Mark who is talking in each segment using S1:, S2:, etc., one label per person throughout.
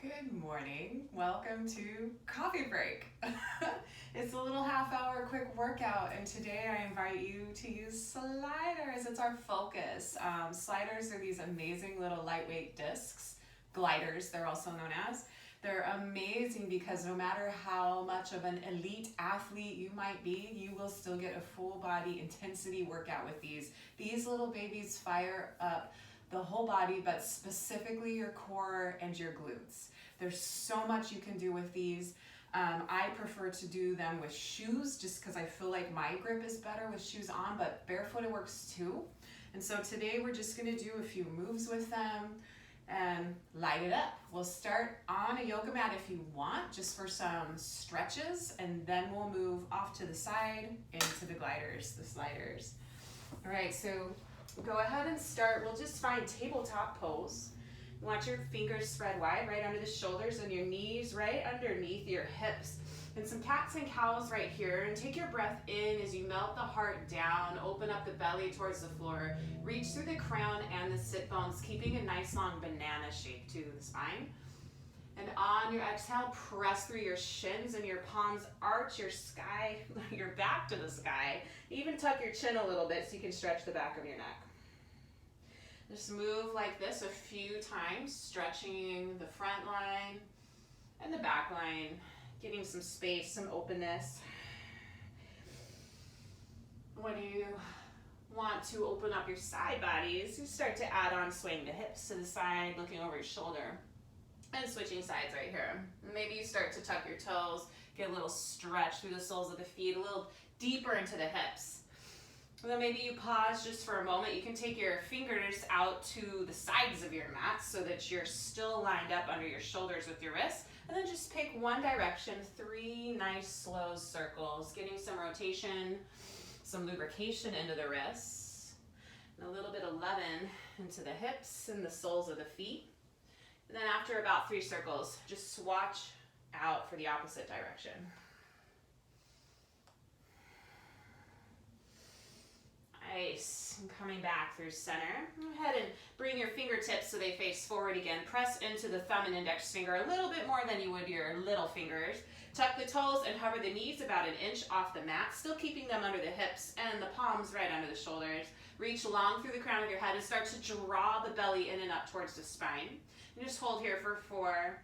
S1: Good morning. Welcome to Coffee Break. It's a little half-hour quick workout, and today I invite you to use sliders. It's our focus. Sliders are these amazing little lightweight discs, gliders they're also known as. They're amazing because no matter how much of an elite athlete you might be, you will still get a full body intensity workout with these. These little babies fire up the whole body, but specifically your core and your glutes. There's so much you can do with these. I prefer to do them with shoes just because I feel like my grip is better with shoes on, but barefooted works too. And so today we're just gonna do a few moves with them and light it up. We'll start on a yoga mat if you want, just for some stretches, and then we'll move off to the side into the gliders, the sliders. All right, so go ahead and start. We'll just find tabletop pose. You want your fingers spread wide right under the shoulders and your knees right underneath your hips. And some cats and cows right here. And take your breath in as you melt the heart down. Open up the belly towards the floor. Reach through the crown and the sit bones, keeping a nice long banana shape to the spine. And on your exhale, press through your shins and your palms, arch your back to the sky. Even tuck your chin a little bit so you can stretch the back of your neck. Just move like this a few times, stretching the front line and the back line, getting some space, some openness. When you want to open up your side bodies, you start to add on swaying the hips to the side, looking over your shoulder, and switching sides right here. Maybe you start to tuck your toes, get a little stretch through the soles of the feet, a little deeper into the hips. And then maybe you pause just for a moment. You can take your fingers out to the sides of your mat so that you're still lined up under your shoulders with your wrists. And then just pick one direction, 3 nice slow circles, getting some rotation, some lubrication into the wrists, and a little bit of leaven into the hips and the soles of the feet. And then after about 3 circles, just swatch out for the opposite direction. Nice. And coming back through center. Go ahead and bring your fingertips so they face forward again. Press into the thumb and index finger a little bit more than you would your little fingers. Tuck the toes and hover the knees about an inch off the mat, still keeping them under the hips and the palms right under the shoulders. Reach long through the crown of your head and start to draw the belly in and up towards the spine. And just hold here for 4,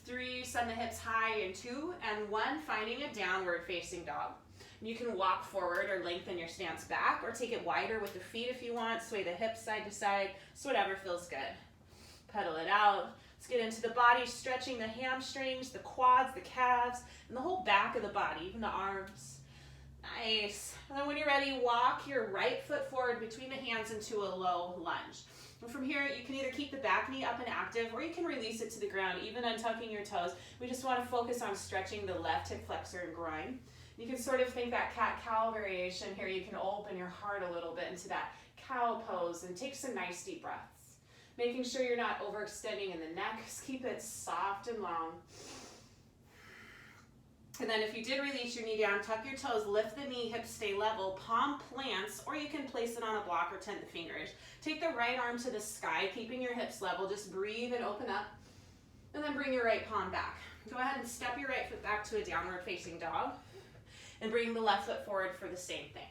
S1: 3, send the hips high in 2, and 1, finding a downward facing dog. You can walk forward or lengthen your stance back, or take it wider with the feet if you want. Sway the hips side to side, so whatever feels good. Pedal it out. Let's get into the body, stretching the hamstrings, the quads, the calves, and the whole back of the body, even the arms. Nice. And then when you're ready, walk your right foot forward between the hands into a low lunge. And from here, you can either keep the back knee up and active, or you can release it to the ground, even untucking your toes. We just want to focus on stretching the left hip flexor and groin. You can sort of think that cat-cow variation here. You can open your heart a little bit into that cow pose and take some nice deep breaths. Making sure you're not overextending in the neck. Just keep it soft and long. And then if you did release your knee down, tuck your toes, lift the knee, hips stay level, palm plants, or you can place it on a block or tent the fingers. Take the right arm to the sky, keeping your hips level. Just breathe and open up. And then bring your right palm back. Go ahead and step your right foot back to a downward facing dog. And bring the left foot forward for the same thing.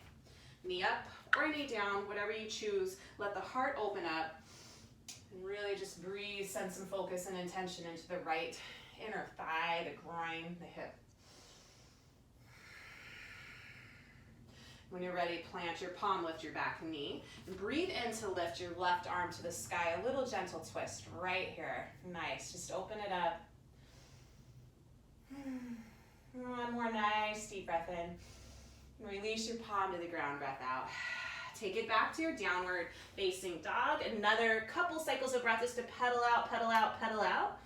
S1: Knee up or knee down, whatever you choose. Let the heart open up. And really just breathe, send some focus and intention into the right inner thigh, the groin, the hip. When you're ready, plant your palm, lift your back knee. And breathe in to lift your left arm to the sky. A little gentle twist right here. Nice. Just open it up. One more nice deep breath in. Release your palm to the ground, breath out. Take it back to your downward facing dog. Another couple cycles of breath just to pedal out, pedal out, pedal out.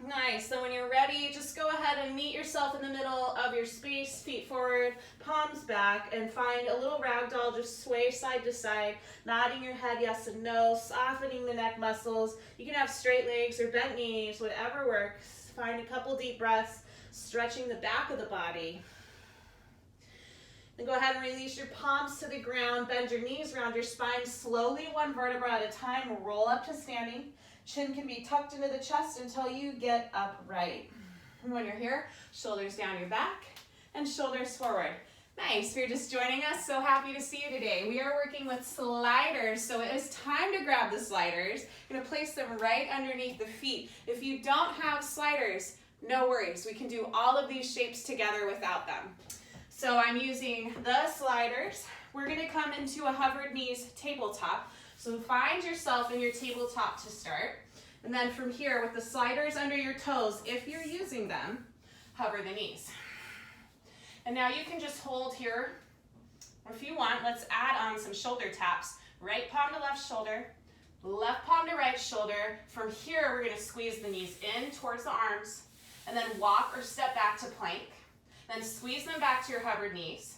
S1: Nice. So when you're ready, just go ahead and meet yourself in the middle of your space, feet forward, palms back, and find a little ragdoll. Just sway side to side, nodding your head yes and no, softening the neck muscles. You can have straight legs or bent knees, whatever works. Find a couple deep breaths. Stretching the back of the body. Then go ahead and release your palms to the ground. Bend your knees around your spine slowly, 1 vertebra at a time. Roll up to standing. Chin can be tucked into the chest until you get upright. And when you're here, shoulders down your back and shoulders forward. Nice, if you're just joining us, so happy to see you today. We are working with sliders, so it is time to grab the sliders. You're gonna place them right underneath the feet. If you don't have sliders, no worries. We can do all of these shapes together without them. So I'm using the sliders. We're gonna come into a hovered knees tabletop. So find yourself in your tabletop to start. And then from here, with the sliders under your toes, if you're using them, hover the knees. And now you can just hold here, or if you want, let's add on some shoulder taps. Right palm to left shoulder, left palm to right shoulder. From here, we're gonna squeeze the knees in towards the arms, and then walk or step back to plank. Then squeeze them back to your hovered knees.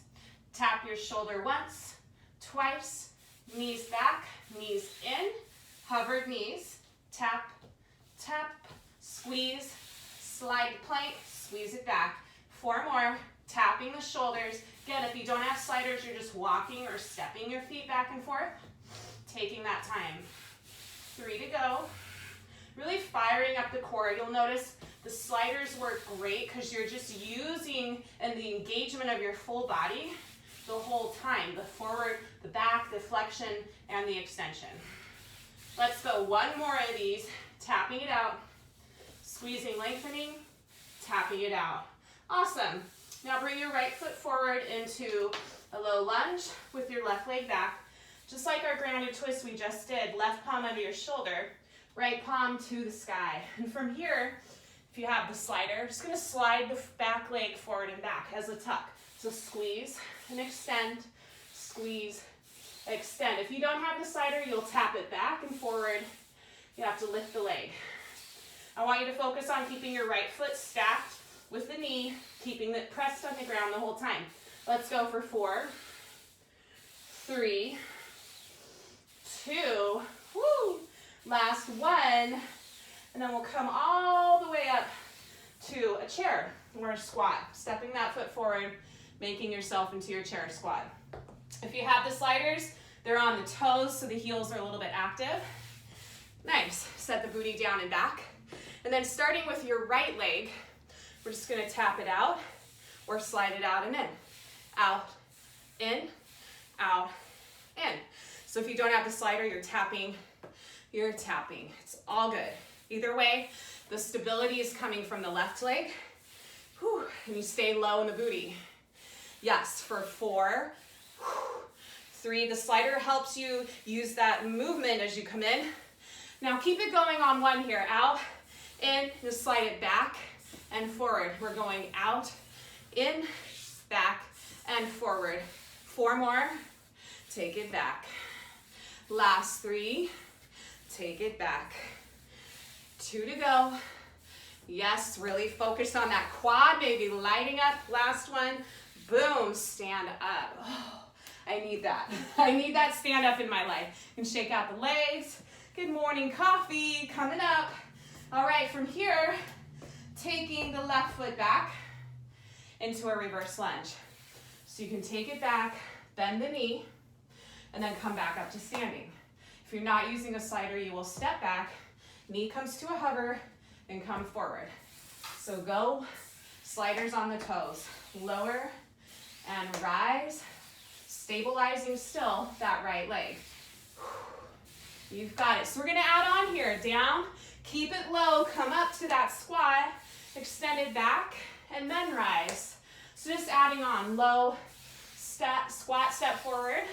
S1: Tap your shoulder once, twice, knees back, knees in, hovered knees, tap, tap, squeeze, slide plank, squeeze it back. 4 more. Tapping the shoulders. Again, if you don't have sliders, you're just walking or stepping your feet back and forth. Taking that time. 3 to go. Really firing up the core. You'll notice the sliders work great because you're just using and the engagement of your full body the whole time. The forward, the back, the flexion, and the extension. Let's go 1 more of these. Tapping it out. Squeezing, lengthening. Tapping it out. Awesome. Now bring your right foot forward into a low lunge with your left leg back. Just like our grounded twist we just did, left palm under your shoulder, right palm to the sky. And from here, if you have the slider, just gonna slide the back leg forward and back as a tuck. So squeeze and extend, squeeze, extend. If you don't have the slider, you'll tap it back and forward. You have to lift the leg. I want you to focus on keeping your right foot stacked with the knee, keeping it pressed on the ground the whole time. Let's go for 4, 3, 2, woo, last 1, and then we'll come all the way up to a chair or a squat, stepping that foot forward, making yourself into your chair squat. If you have the sliders, they're on the toes, so the heels are a little bit active. Nice, set the booty down and back. And then starting with your right leg, we're just gonna tap it out or slide it out and in. Out, in, out, in. So if you don't have the slider, you're tapping. It's all good. Either way, the stability is coming from the left leg. Whew, and you stay low in the booty. Yes, for 4, 3, the slider helps you use that movement as you come in. Now keep it going on 1 here. Out, in, just slide it back and forward. We're going out, in, back, and forward. 4 more, take it back. Last 3, take it back. 2 to go. Yes, really focus on that quad, maybe lighting up. Last 1, boom, stand up. Oh, I need that. I need that stand up in my life. And shake out the legs. Good morning, coffee, coming up. All right, from here, taking the left foot back into a reverse lunge. So you can take it back, bend the knee, and then come back up to standing. If you're not using a slider, you will step back, knee comes to a hover, and come forward. So go, sliders on the toes, lower and rise, stabilizing still that right leg. You've got it. So we're gonna add on here, down, keep it low, come up to that squat, extend it back, and then rise. So just adding on, low, step, squat, step forward,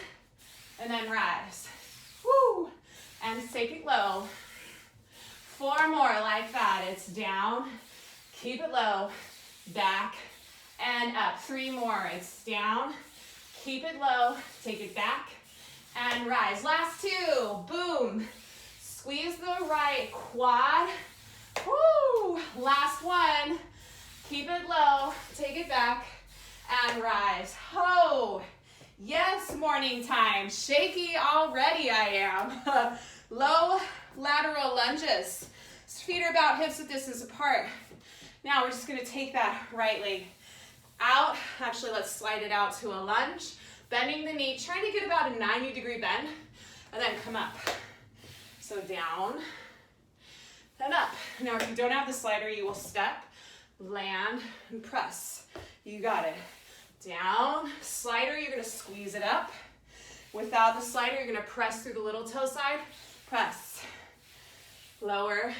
S1: and then rise. Woo! And take it low. 4 more like that. It's down, keep it low, back, and up. 3 more. It's down, keep it low, take it back, and rise. Last 2. Boom. Squeeze the right quad. Woo! Last 1. Keep it low, take it back, and rise. Oh, yes, morning time. Shaky already I am. Low lateral lunges. Feet are about hips width distance apart. Now we're just gonna take that right leg out. Actually, let's slide it out to a lunge. Bending the knee, trying to get about a 90-degree bend, and then come up. So down, and up. Now, if you don't have the slider, you will step, land, and press. You got it. Down, slider, you're gonna squeeze it up. Without the slider, you're gonna press through the little toe side, press, lower,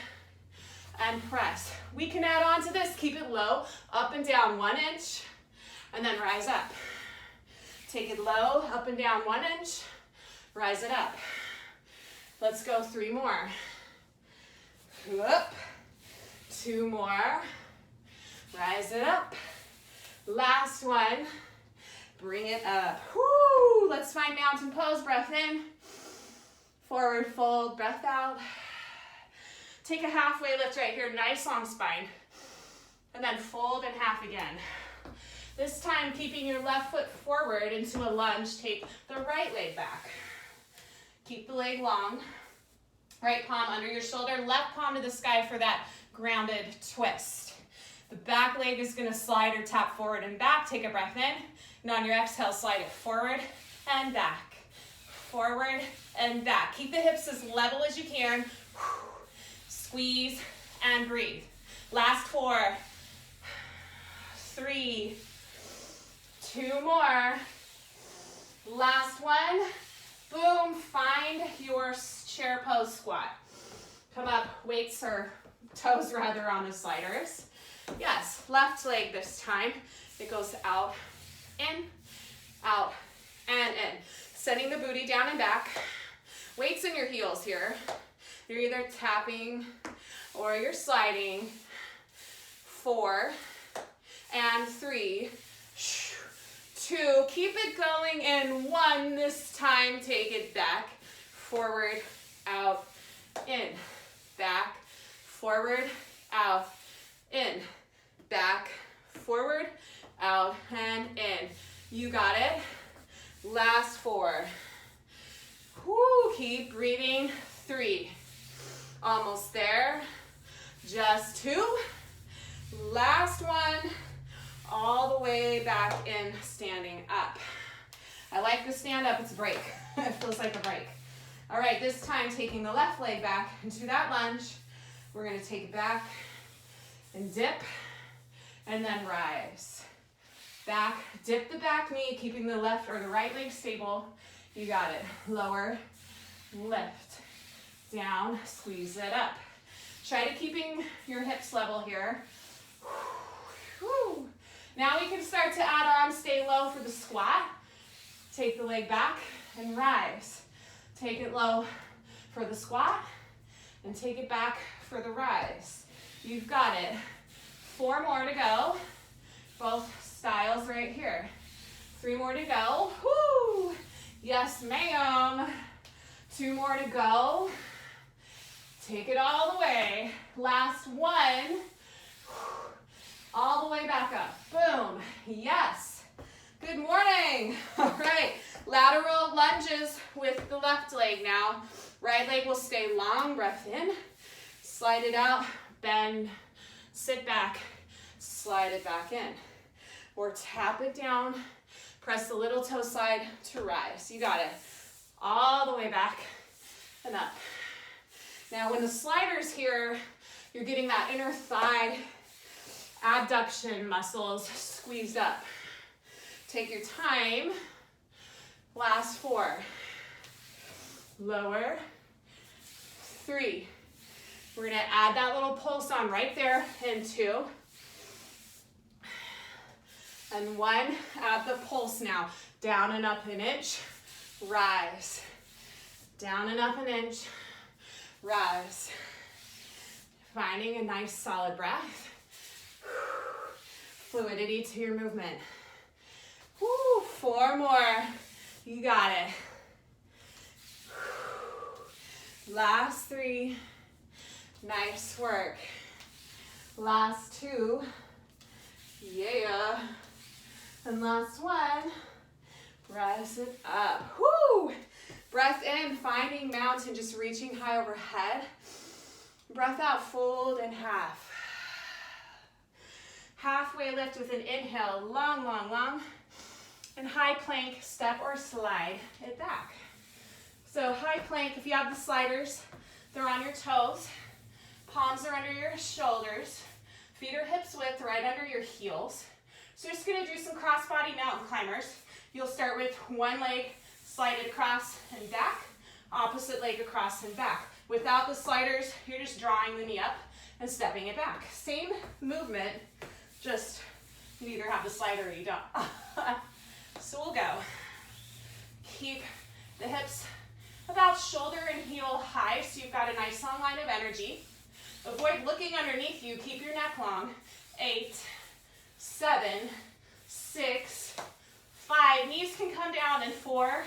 S1: and press. We can add on to this, keep it low, up and down 1 inch, and then rise up. Take it low, up and down 1 inch, rise it up. Let's go 3 more. Up, 2 more, rise it up. Last one, bring it up. Woo! Let's find mountain pose, breath in, forward fold, breath out. Take a halfway lift right here, nice long spine, and then fold in half again. This time, keeping your left foot forward into a lunge, take the right leg back. Keep the leg long, right palm under your shoulder, left palm to the sky for that grounded twist. The back leg is gonna slide or tap forward and back. Take a breath in, and on your exhale, slide it forward and back. Forward and back. Keep the hips as level as you can. Squeeze and breathe. Last 4, 3, 2 more. Last one. Boom, find your chair pose squat. Come up, weights or toes rather on the sliders. Yes, left leg this time. It goes out, and in. Setting the booty down and back. Weights in your heels here. You're either tapping or you're sliding. 4 and 3, 2. Keep it going in 1. This time, take it back, forward, out, in. Back, forward, out, in. Back, forward, out, and in. You got it. Last 4. Woo, keep breathing. 3. Almost there. Just 2. Last one. All the way back in, standing up. I like the stand up, it's a break. It feels like a break. All right, this time taking the left leg back into that lunge. We're gonna take it back and dip, and then rise. Back, dip the back knee, keeping the left or the right leg stable. You got it. Lower, lift, down, squeeze it up. Try to keeping your hips level here. Whew. Now we can start to add on, stay low for the squat. Take the leg back and rise. Take it low for the squat and take it back for the rise. You've got it. 4 more to go. Both styles right here. 3 more to go. Woo! Yes, ma'am. 2 more to go. Take it all the way. Last 1. All the way back up. Boom. Yes. Good morning. All right. Lateral lunges with the left leg now. Right leg will stay long. Breath in. Slide it out. Bend. Sit back. Slide it back in. Or tap it down. Press the little toe side to rise. You got it. All the way back and up. Now when the slider's here, you're getting that inner thigh abduction muscles squeezed up. Take your time. Last 4. Lower. 3. We're gonna add that little pulse on right there in 2. And 1, add the pulse now. Down and up an inch, rise. Down and up an inch, rise. Finding a nice solid breath. Fluidity to your movement. Woo, 4 more. You got it. Last 3. Nice work. Last 2. Yeah. And last 1. Rise it up. Woo! Breath in, finding mountain, just reaching high overhead. Breath out, fold in half. Halfway lift with an inhale, long, long, long. And high plank, step or slide it back. So high plank, if you have the sliders, they're on your toes. Palms are under your shoulders. Feet are hips width right under your heels. So we're just gonna do some cross-body mountain climbers. You'll start with one leg slided across and back, opposite leg across and back. Without the sliders, you're just drawing the knee up and stepping it back. Same movement, just you either have the slider or you don't. So we'll go. Keep the hips about shoulder and heel high so you've got a nice long line of energy. Avoid looking underneath you. Keep your neck long. 8, 7, 6, 5. Knees can come down in 4,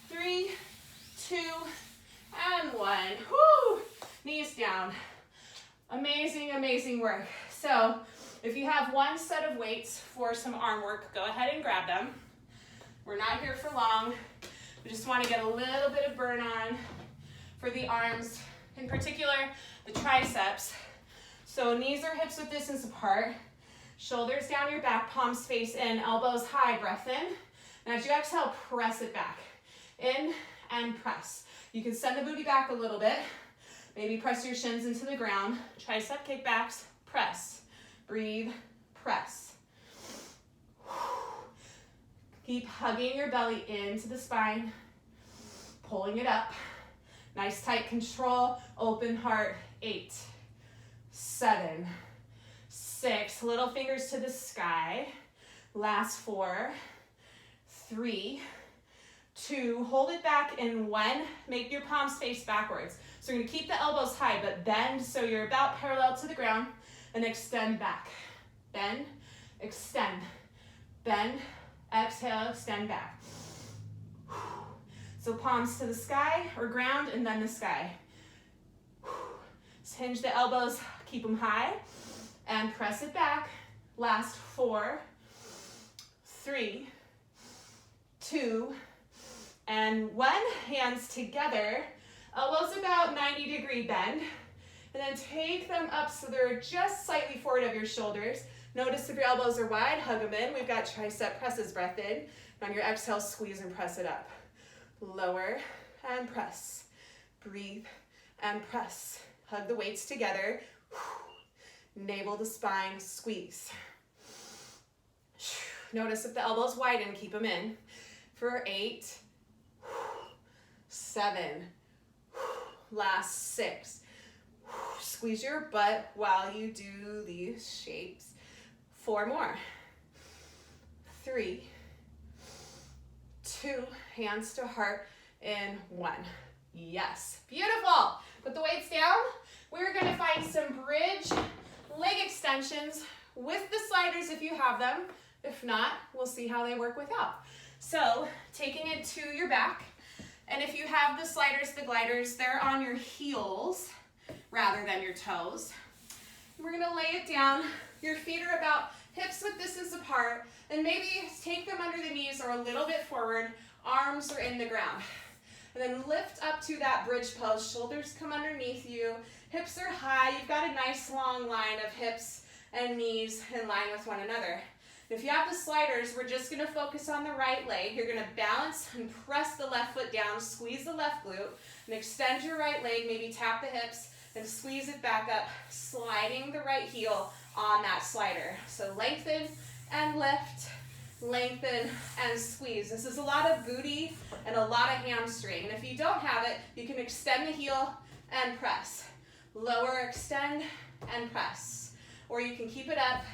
S1: 3, 2, and 1. Woo! Knees down. Amazing, amazing work. So if you have one set of weights for some arm work, go ahead and grab them. We're not here for long. We just want to get a little bit of burn on for the arms, in particular the triceps. So knees or hips width distance apart, shoulders down your back, palms face in, elbows high, breath in. And as you exhale, press it back. In and press. You can send the booty back a little bit. Maybe press your shins into the ground. Tricep kickbacks, press. Breathe, press. Keep hugging your belly into the spine, pulling it up. Nice tight control, open heart. 8, 7, 6. Little fingers to the sky. Last 4, 3, 2. Hold it back in 1. Make your palms face backwards. So you're gonna keep the elbows high, but bend so you're about parallel to the ground and extend back. Bend, extend, bend, exhale, extend back. So palms to the sky or ground and then the sky. Just hinge the elbows, keep them high and press it back. Last 4, 3, 2, and 1. Hands together, elbows about 90-degree bend, and then take them up so they're just slightly forward of your shoulders. Notice if your elbows are wide, hug them in. We've got tricep presses, breath in. And on your exhale, squeeze and press it up. Lower and press. Breathe and press. Hug the weights together. Navel to spine, squeeze. Notice if the elbows widen, keep them in. For 8, 7, last 6. Squeeze your butt while you do these shapes. 4 more. 3, 2, hands to heart in 1. Yes, beautiful. Put the weights down. We're gonna find some bridge leg extensions with the sliders if you have them. If not, we'll see how they work without. So taking it to your back, and if you have the sliders, the gliders, they're on your heels rather than your toes. We're gonna lay it down. Your feet are about hips width distance apart, and maybe take them under the knees or a little bit forward. Arms are in the ground. And then lift up to that bridge pose. Shoulders come underneath you. Hips are high. You've got a nice long line of hips and knees in line with one another. If you have the sliders, we're just gonna focus on the right leg. You're gonna balance and press the left foot down, squeeze the left glute, and extend your right leg, maybe tap the hips, and squeeze it back up, sliding the right heel on that slider. So lengthen and lift, lengthen and squeeze. This is a lot of booty and a lot of hamstring. And if you don't have it, you can extend the heel and press. Lower, extend, and press. Or you can keep it up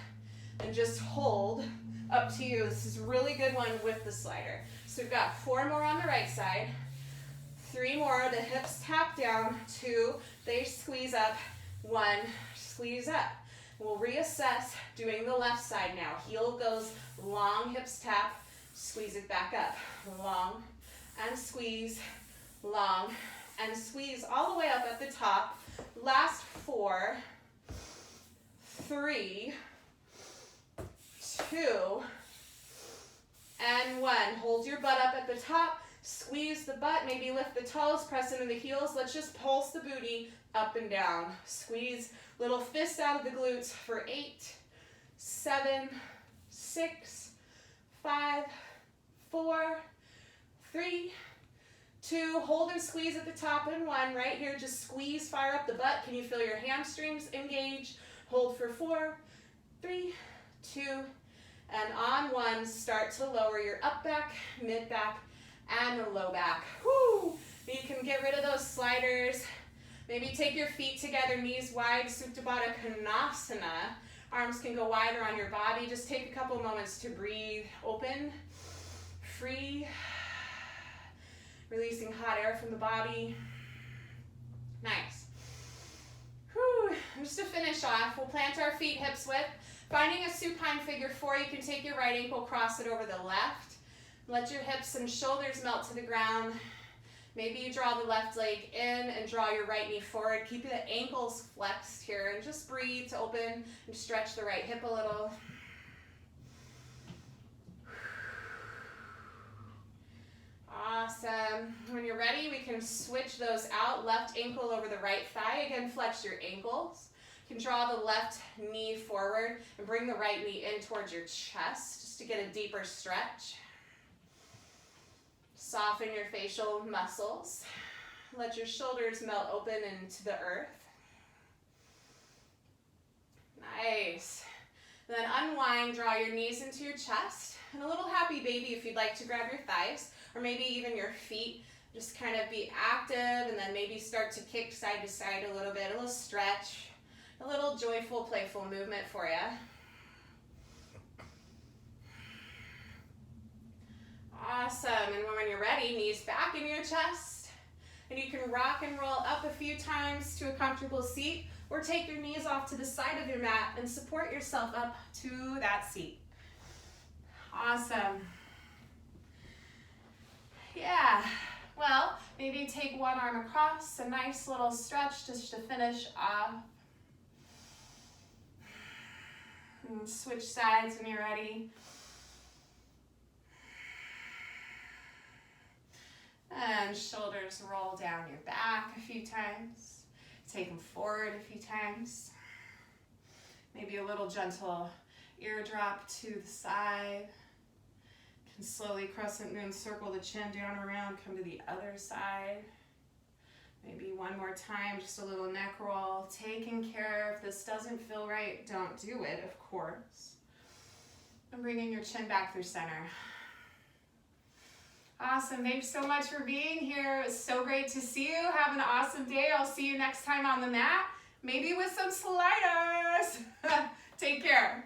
S1: and just hold, up to you. This is a really good one with the slider. So we've got 4 more on the right side, 3 more, the hips tap down, 2, they squeeze up, 1, squeeze up. We'll reassess doing the left side now. Heel goes long, hips tap, squeeze it back up. Long and squeeze, long and squeeze all the way up at the top. Last 4, 3, 2, and 1. Hold your butt up at the top, squeeze the butt, maybe lift the toes, press into the heels. Let's just pulse the booty up and down. Squeeze little fists out of the glutes for 8, 7, 6, 5, 4, 3, 2, hold and squeeze at the top, and 1, right here, just squeeze, fire up the butt. Can you feel your hamstrings engage? Hold for 4, 3, 2, and on 1, start to lower your up back, mid back, and the low back. Woo! You can get rid of those sliders. Maybe take your feet together, knees wide, Supta Baddha Konasana. Arms can go wider on your body. Just take a couple moments to breathe. Open, free, releasing hot air from the body. Nice. Whew. Just to finish off, we'll plant our feet hips width. Finding a supine figure 4, you can take your right ankle, cross it over the left. Let your hips and shoulders melt to the ground. Maybe you draw the left leg in and draw your right knee forward. Keep the ankles flexed here and just breathe to open and stretch the right hip a little. Awesome. When you're ready, we can switch those out. Left ankle over the right thigh. Again, flex your ankles. You can draw the left knee forward and bring the right knee in towards your chest just to get a deeper stretch. Soften your facial muscles. Let your shoulders melt open into the earth. Nice. And then unwind, draw your knees into your chest. And a little happy baby if you'd like to grab your thighs, or maybe even your feet. Just kind of be active and then maybe start to kick side to side a little bit, a little stretch, a little joyful, playful movement for you. Awesome, and when you're ready, knees back in your chest, and you can rock and roll up a few times to a comfortable seat, or take your knees off to the side of your mat and support yourself up to that seat. Awesome. Yeah, well, maybe take one arm across, a nice little stretch just to finish off. And switch sides when you're ready. And shoulders roll down your back a few times. Take them forward a few times. Maybe a little gentle ear drop to the side. You can slowly crescent moon circle the chin down around, come to the other side. Maybe one more time, just a little neck roll. Taking care. If this doesn't feel right, don't do it, of course. And bringing your chin back through center. Awesome. Thanks so much for being here. It was so great to see you. Have an awesome day. I'll see you next time on the mat, maybe with some sliders. Take care.